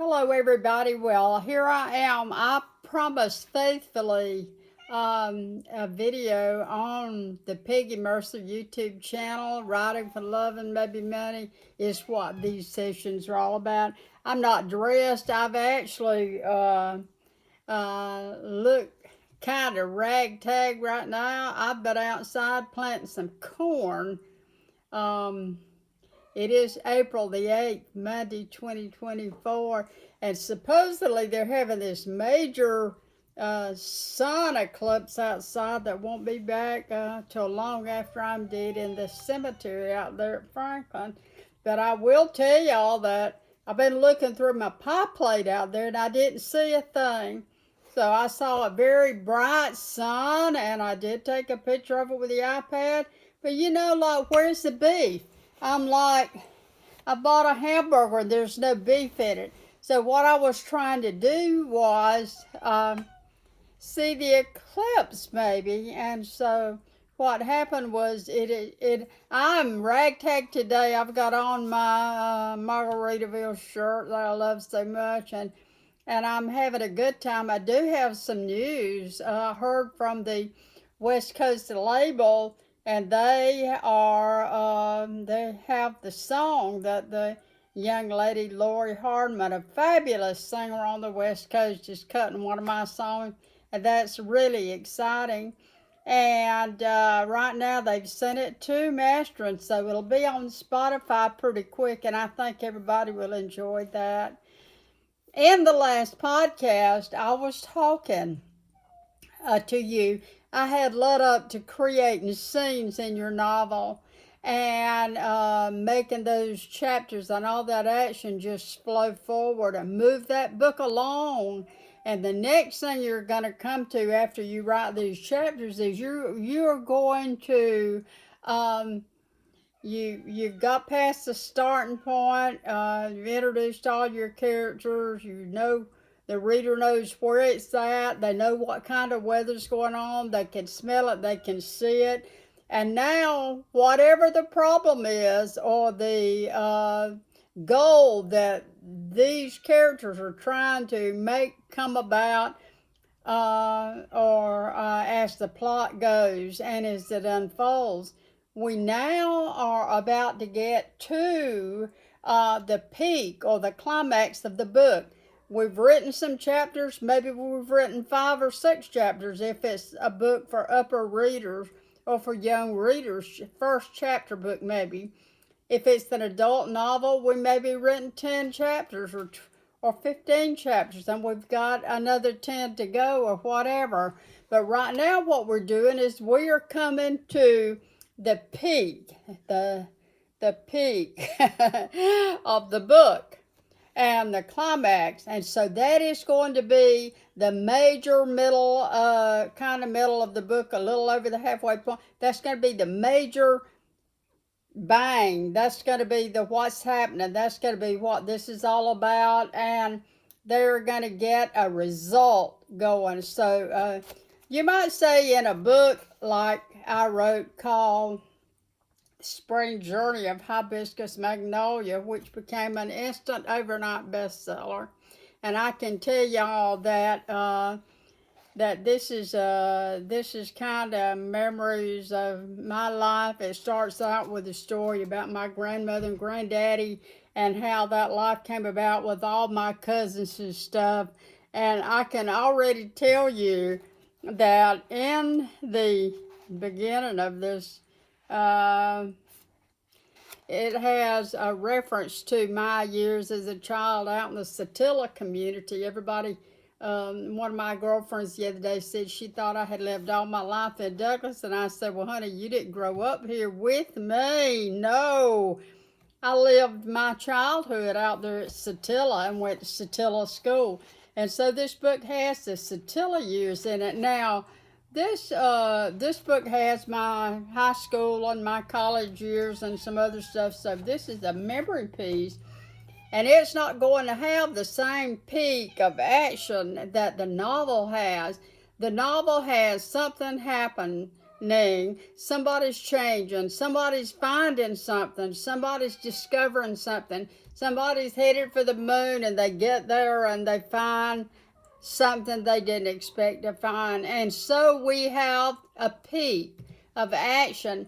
Hello, everybody. Well, here I am. I promised faithfully a video on the Peggy Mercer YouTube channel. Writing for Love and Maybe Money is what these sessions are all about. I'm not dressed. I've actually look kind of ragtag right now. I've been outside planting some corn. Um, it is April the 8th, Monday, 2024, and supposedly they're having this major sun eclipse outside that won't be back till long after I'm dead in the cemetery out there at Franklin. But I will tell y'all that I've been looking through my pie plate out there and I didn't see a thing. So I saw a very bright sun and I did take a picture of it with the iPad. But like, where's the beef? I'm like, I bought a hamburger and there's no beef in it. So what I was trying to do was see the eclipse maybe. And so what happened was I'm ragtag today. I've got on my Margaritaville shirt that I love so much, and I'm having a good time. I do have some news. I heard from the West Coast label, and they have the song that the young lady Lori Hardman, a fabulous singer on the West Coast, is cutting one of my songs, and that's really exciting. And right now they've sent it to mastering, so it'll be on Spotify pretty quick, and I think everybody will enjoy that. In the last podcast, I was talking to you. I had led up to creating scenes in your novel and making those chapters and all that action just flow forward and move that book along. And the next thing you're going to come to after you write these chapters is you're going to you've got past the starting point. You've introduced all your characters. You know the reader knows where it's at. They know what kind of weather's going on. They can smell it. They can see it. And now, whatever the problem is or the goal that these characters are trying to make come about, or as the plot goes and as it unfolds, we now are about to get to the peak or the climax of the book. We've written some chapters, maybe we've written 5 or 6 chapters if it's a book for upper readers or for young readers, first chapter book maybe. If it's an adult novel, we maybe written 10 chapters or 15 chapters, and we've got another 10 to go or whatever. But right now what we're doing is we are coming to the peak, the peak of the book and the climax. And so that is going to be the major middle, kind of middle of the book, a little over the halfway point. That's going to be the major bang. That's going to be the what's happening. That's going to be what this is all about. And they're going to get a result going. So you might say in a book like I wrote called Spring Journey of Hibiscus Magnolia, which became an instant overnight bestseller. And I can tell y'all that that this is kind of memories of my life. It starts out with a story about my grandmother and granddaddy and how that life came about with all my cousins and stuff. And I can already tell you that in the beginning of this, it has a reference to my years as a child out in the Satilla community. Everybody, one of my girlfriends the other day said she thought I had lived all my life in Douglas, and I said, well, honey, you didn't grow up here with me. No, I lived my childhood out there at Satilla and went to Satilla school. And so this book has the Satilla years in it. Now, this book has my high school and my college years and some other stuff. So this is a memory piece, and it's not going to have the same peak of action that the novel has. The novel has something happen Somebody's changing, somebody's finding something, somebody's discovering something, somebody's headed for the moon and they get there and they find something they didn't expect to find. And so we have a peak of action.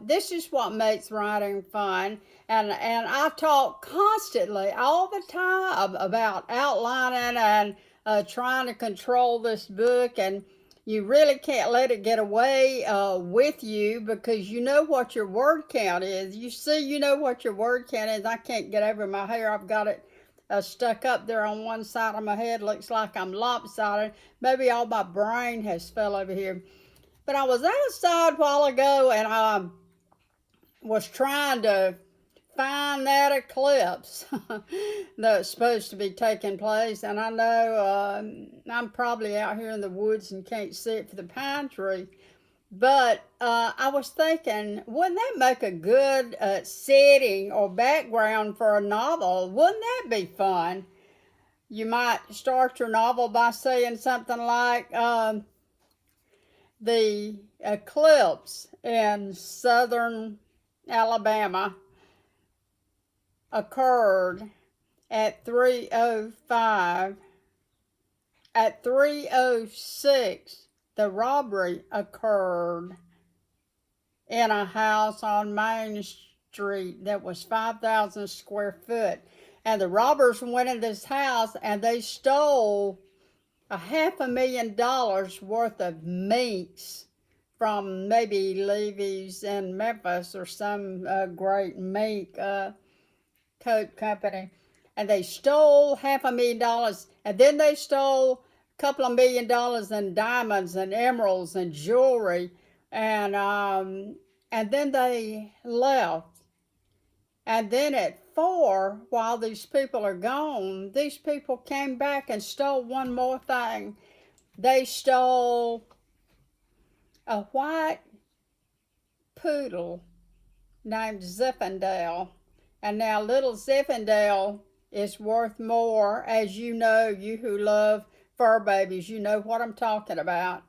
This is what makes writing fun. And I talk constantly, all the time, about outlining and trying to control this book. And you really can't let it get away with you, because you know what your word count is. You know what your word count is. I can't get over my hair. I've got it stuck up there on one side of my head. Looks like I'm lopsided. Maybe all my brain has fell over here. But I was outside a while ago and I was trying to find that eclipse that's supposed to be taking place. And I know I'm probably out here in the woods and can't see it for the pine tree. But I was thinking, wouldn't that make a good setting or background for a novel? Wouldn't that be fun? You might start your novel by saying something like, the eclipse in southern Alabama occurred at 3:05. At 3:06, the robbery occurred in a house on Main Street that was 5,000 square foot. And the robbers went in this house and they stole $500,000 worth of minks from maybe Levy's in Memphis or some great mink coat company. And they stole $500,000, and then they stole a couple of $1,000,000 in diamonds and emeralds and jewelry, and then they left. And then at 4, while these people are gone, these people came back and stole one more thing. They stole a white poodle named Zippendale. And now little Zippendale is worth more, as you know, you who love fur babies, you know what I'm talking about.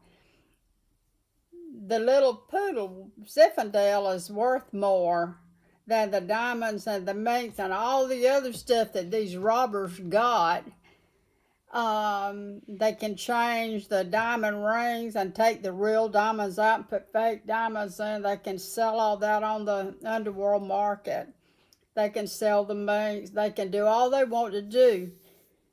The little poodle Zippendale is worth more than the diamonds and the minks and all the other stuff that these robbers got. They can change the diamond rings and take the real diamonds out and put fake diamonds in. They can sell all that on the underworld market. They can sell the minks. They can do all they want to do.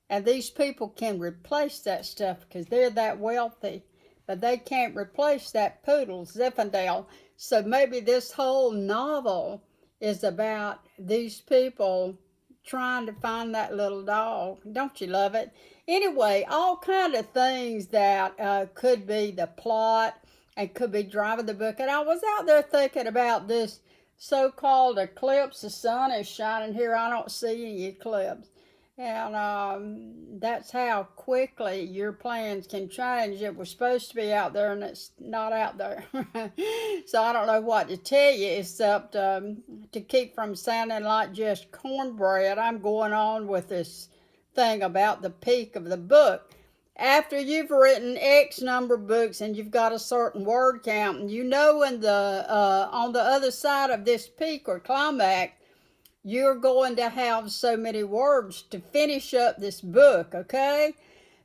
And these people can replace that stuff because they're that wealthy. But they can't replace that poodle, Zippendale. So maybe this whole novel is about these people trying to find that little dog. Don't you love it? Anyway, all kind of things that could be the plot and could be driving the book. And I was out there thinking about this so-called eclipse. The sun is shining here. I don't see any eclipse. And that's how quickly your plans can change. It was supposed to be out there and it's not out there. So I don't know what to tell you except to keep from sounding like just cornbread. I'm going on with this thing about the peak of the book. After you've written X number of books and you've got a certain word count, and you know in the on the other side of this peak or climax, you're going to have so many words to finish up this book, okay?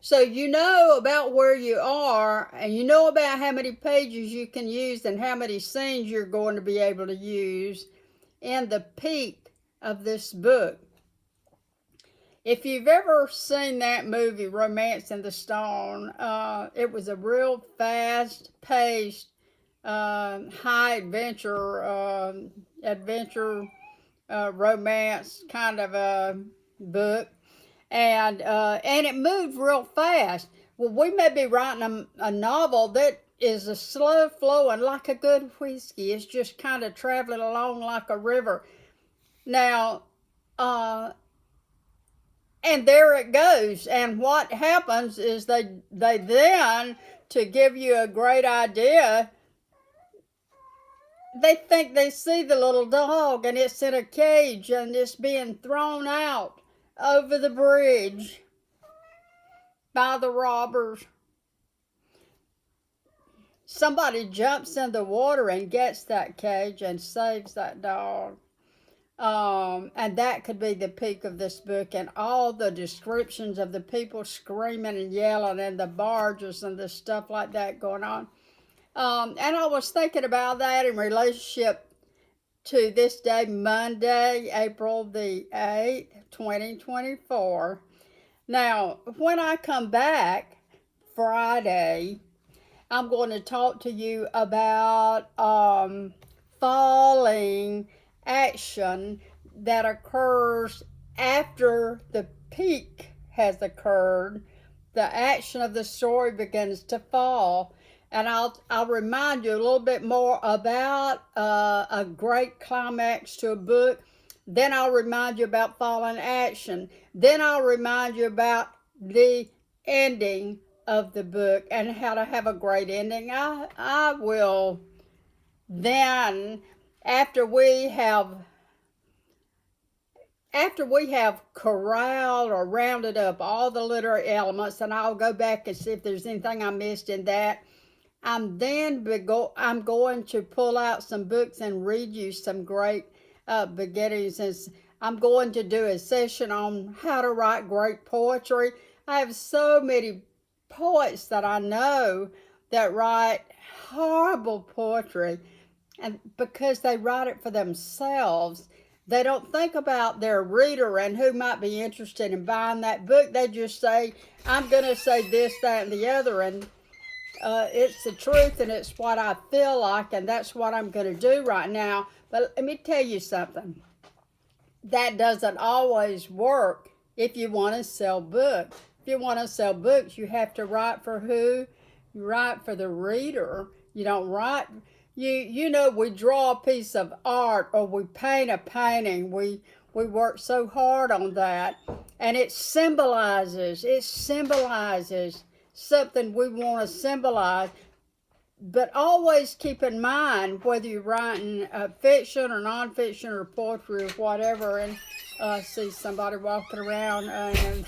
So you know about where you are, and you know about how many pages you can use and how many scenes you're going to be able to use in the peak of this book. If you've ever seen that movie, Romance in the Stone, it was a real fast-paced, high adventure romance kind of a book, and it moved real fast. Well, we may be writing a novel that is a slow flowing like a good whiskey. It's just kind of traveling along like a river. Now, and there it goes. And what happens is they then, to give you a great idea, they think they see the little dog and it's in a cage and it's being thrown out over the bridge by the robbers. somebody jumps in the water and gets that cage and saves that dog. And that could be the peak of this book, and all the descriptions of the people screaming and yelling and the barges and the stuff like that going on. And I was thinking about that in relationship to this day, Monday, April the 8th, 2024. Now, when I come back Friday, I'm going to talk to you about falling action that occurs after the peak has occurred. The action of the story begins to fall. And I'll remind you a little bit more about a great climax to a book. Then I'll remind you about falling action. Then I'll remind you about the ending of the book and how to have a great ending. I will then, after we have corralled or rounded up all the literary elements, and I'll go back and see if there's anything I missed in that. I'm going to pull out some books and read you some great beginnings. And I'm going to do a session on how to write great poetry. I have so many poets that I know that write horrible poetry, and because they write it for themselves, they don't think about their reader and who might be interested in buying that book. They just say, I'm going to say this, that, and the other, and it's the truth, and it's what I feel like, and that's what I'm going to do right now. But let me tell you something. That doesn't always work if you want to sell books. If you want to sell books, you have to write for who? You write for the reader. You don't write. You know, we draw a piece of art or we paint a painting. We work so hard on that, and it symbolizes something we want to symbolize. But always keep in mind whether you're writing fiction or nonfiction or poetry or whatever. And see somebody walking around,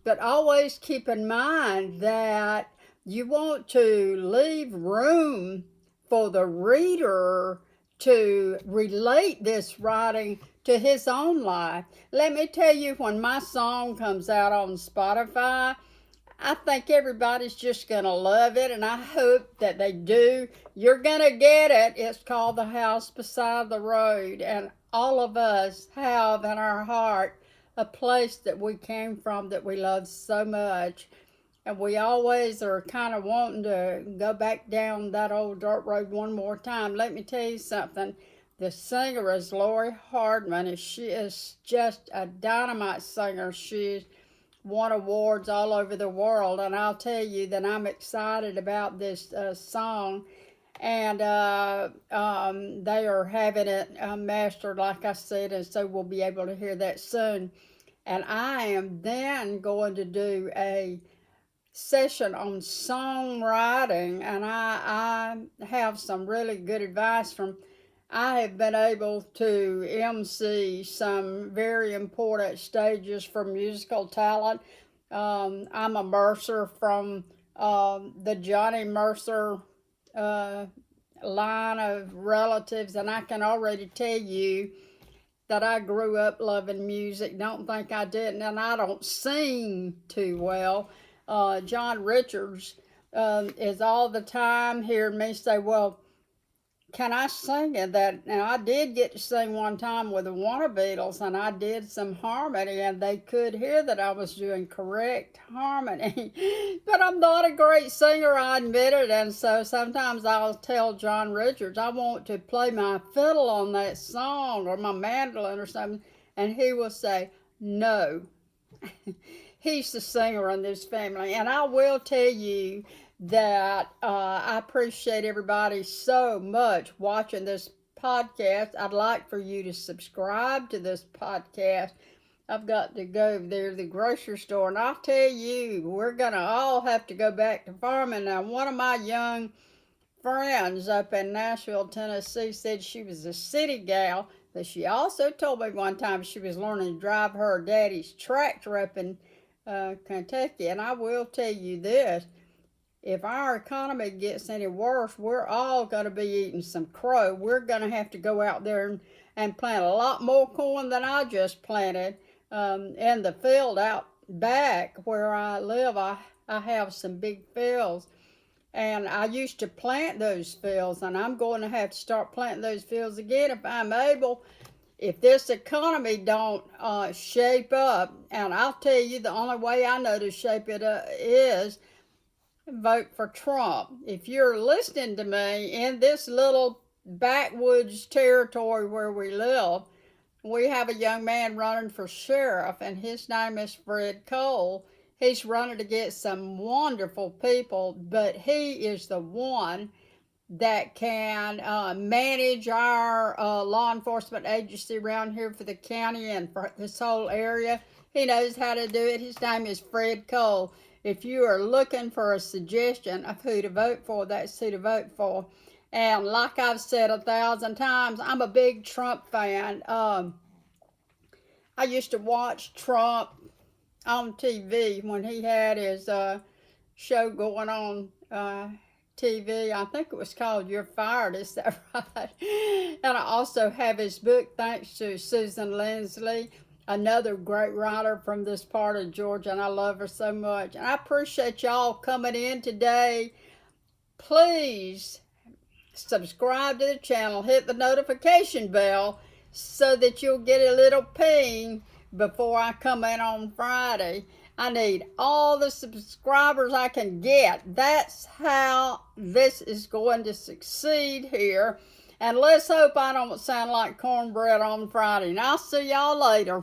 but always keep in mind that you want to leave room for the reader to relate this writing to his own life. Let me tell you, when my song comes out on Spotify, I think everybody's just going to love it, and I hope that they do. You're going to get it. It's called The House Beside the Road, and all of us have in our heart a place that we came from that we love so much, and we always are kind of wanting to go back down that old dirt road one more time. Let me tell you something. The singer is Lori Hardman, and she is just a dynamite singer. She's won awards all over the world, and I'll tell you that I'm excited about this song, and they are having it mastered, like I said, and so we'll be able to hear that soon. And I am then going to do a session on songwriting, and I have some really good advice from. I have been able to MC some very important stages for musical talent. I'm a Mercer from the Johnny Mercer line of relatives, and I can already tell you that I grew up loving music. Don't think I didn't, and I don't sing too well. John Richards is all the time hearing me say, well, can I sing in that? Now, I did get to sing one time with the Wannabeatles, and I did some harmony, and they could hear that I was doing correct harmony. But I'm not a great singer, I admit it, and so sometimes I'll tell John Richards, I want to play my fiddle on that song or my mandolin or something, and he will say, no. He's the singer in this family, and I will tell you that I appreciate everybody so much watching this podcast. I'd like for you to subscribe to this podcast. I've got to go there to the grocery store, and I'll tell you, we're going to all have to go back to farming. Now, one of my young friends up in Nashville, Tennessee, said she was a city gal, but she also told me one time she was learning to drive her daddy's tractor up in Kentucky. And I will tell you this, if our economy gets any worse, we're all going to be eating some crow. We're going to have to go out there and plant a lot more corn than I just planted. In the field out back where I live, I have some big fields. And I used to plant those fields, and I'm going to have to start planting those fields again if I'm able. If this economy don't shape up, and I'll tell you the only way I know to shape it up is vote for Trump. If you're listening to me in this little backwoods territory where we live, we have a young man running for sheriff, and his name is Fred Cole. He's running against some wonderful people, but he is the one that can manage our law enforcement agency around here for the county and for this whole area. He knows how to do it. His name is Fred Cole. If you are looking for a suggestion of who to vote for, that's who to vote for. And like I've said 1,000 times, I'm a big Trump fan. I used to watch Trump on TV when he had his show going on TV. I think it was called You're Fired, is that right? And I also have his book, thanks to Susan Lindsley, another great writer from this part of Georgia, and I love her so much. And I appreciate y'all coming in today. Please subscribe to the channel, hit the notification bell so that you'll get a little ping before I come in on Friday. I need all the subscribers I can get. That's how this is going to succeed here. And let's hope I don't sound like cornbread on Friday. And I'll see y'all later.